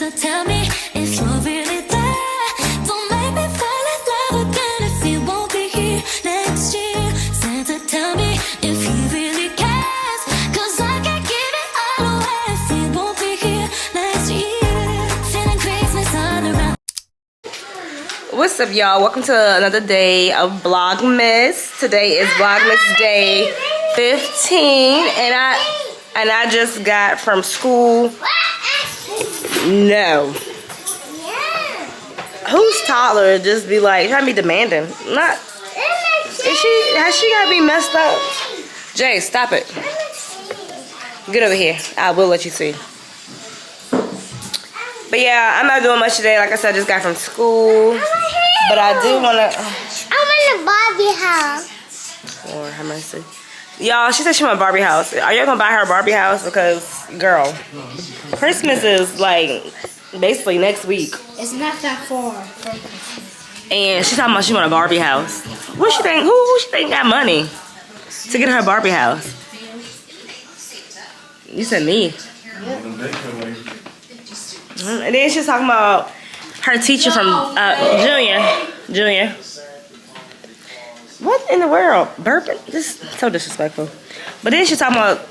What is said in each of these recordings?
Santa, tell me if you're really there. Don't make me fall in love again if you won't be here next year. Santa, tell me if he really cares, 'cause I can't give it all away if he won't be here next year. Feeling Christmas all around. What's up, y'all? Welcome to another day of Vlogmas. Today is Vlogmas day 15, and I just got from school. No. Whose toddler just be like trying to be demanding? Not. Has she gotta be messed up? Jay, stop it. Get over here. I will let you see. But yeah, I'm not doing much today. Like I said, I just got from school. But I do wanna. I'm in the Barbie house. Lord have mercy. Y'all, she said she want a Barbie house. Are y'all gonna buy her a Barbie house? Because, girl, Christmas is like basically next week. It's not that far. And she's talking about she want a Barbie house. What she think? Who she think got money to get her a Barbie house? You said me. And then she's talking about her teacher from Junior. What in the world? Burping? This is so disrespectful. But then she's talking about.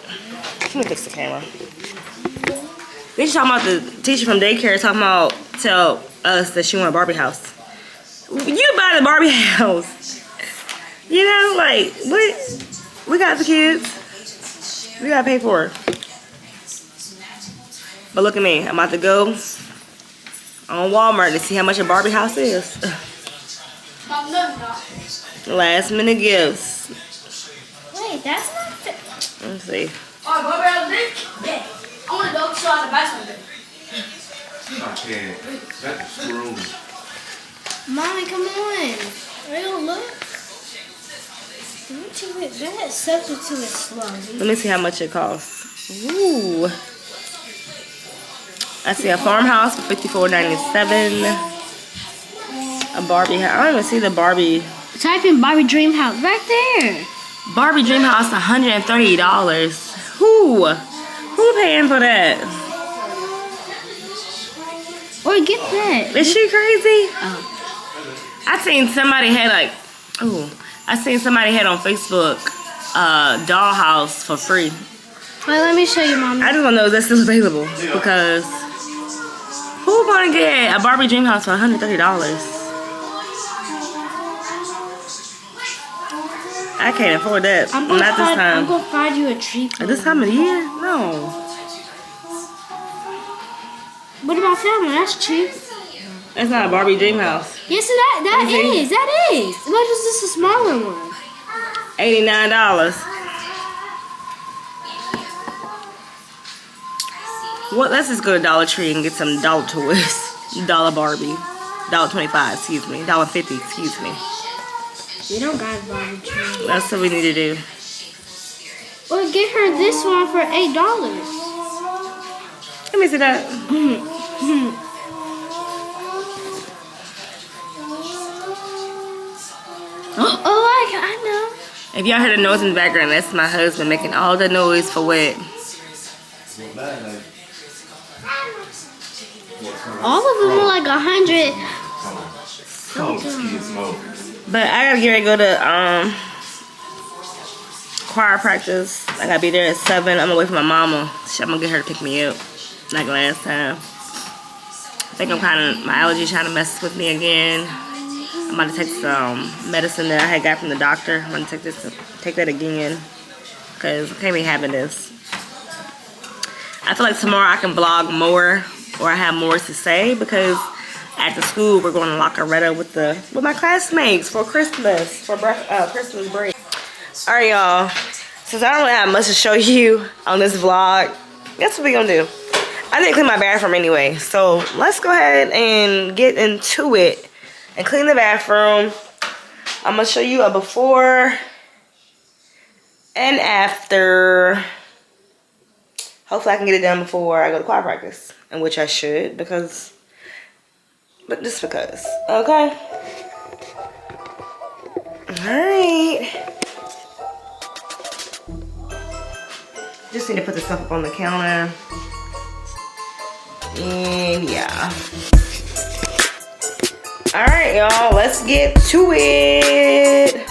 Let me fix the camera. Then she's talking about the teacher from daycare talking about tell us that she want a Barbie house. You buy the Barbie house. You know, like, what? We got the kids. We gotta pay for it. But look at me. I'm about to go on Walmart to see how much a Barbie house is. Last minute gifts. Wait, that's not fit. Let's see. Oh, Barbie, yeah. I want to go outside and buy something. I can't. That's screw. Mommy, come on. Real look. That substitute is slow. Let me see how much it costs. Ooh. I see a farmhouse for $54.97. A Barbie house. I don't even see the Barbie. Type in Barbie Dream House right there. Barbie Dream House, $130. Who paying for that? Or get that. Is she crazy? Oh. I seen somebody had on Facebook dollhouse for free. Wait, let me show you, Mom. I just want to know if that's still available, because who gonna get a Barbie Dream House for $130? I can't afford that. Not this time. I'm gonna find you a tree. At this time of the year? No. What about that one? That's cheap. That's not a Barbie Dream House. Yes, that is. That is. What is this a smaller one? $89. Well, let's just go to Dollar Tree and get some dollar toys. Dollar Barbie. $1.25, excuse me. $1.50, excuse me. We don't got a Barbie tree. That's what we need to do. Or get her this one for $8. Let me see that. Oh, I know. If y'all heard the noise in the background, that's my husband making all the noise for what? All of them are like 100. But I gotta get ready to go to choir practice. I gotta be there at 7. I'm gonna wait for my mama. I'm gonna get her to pick me up like last time. I think my allergies trying to mess with me again. I'm about to take some medicine that I had got from the doctor. I'm gonna take that again, because I can't be having this. I feel like tomorrow I can vlog more, or I have more to say, because after school we're going to La Coretta with my classmates for Christmas, for Christmas break. All right, y'all. Since I don't really have much to show you on this vlog, guess what we're gonna do? I didn't clean my bathroom anyway, so let's go ahead and get into it and clean the bathroom. I'm gonna show you a before and after. Hopefully I can get it done before I go to choir practice, in which I should, but just because, okay? All right. Just need to put the stuff up on the counter. And yeah. Alright, y'all, let's get to it.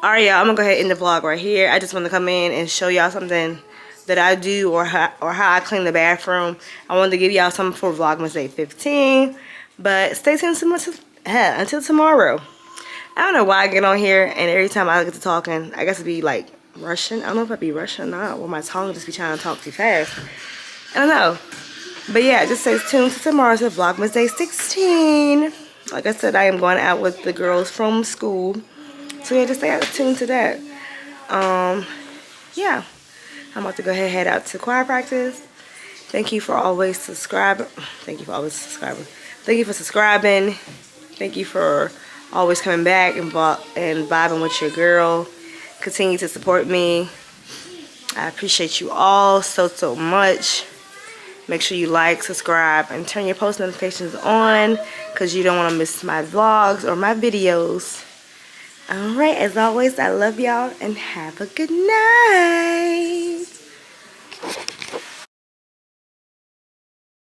Alright, y'all, I'm gonna go ahead and end the vlog right here. I just want to come in and show y'all something that I do or how I clean the bathroom. I wanted to give y'all something for Vlogmas Day 15. But stay tuned until tomorrow. I don't know why I get on here and every time I get to talking, I guess it'd be like rushing. I don't know if I'd be rushing or not, or my tongue just be trying to talk too fast. I don't know. But yeah, just stay tuned to tomorrow's Vlogmas Day 16. Like I said, I am going out with the girls from school. So yeah, just stay tuned to that. Yeah. I'm about to go ahead and head out to choir practice. Thank you for always subscribing. Thank you for always subscribing. Thank you for subscribing. Thank you for always coming back and vibing with your girl. Continue to support me. I appreciate you all so much. Make sure you like, subscribe, and turn your post notifications on because you don't want to miss my vlogs or my videos. Alright, as always, I love y'all and have a good night.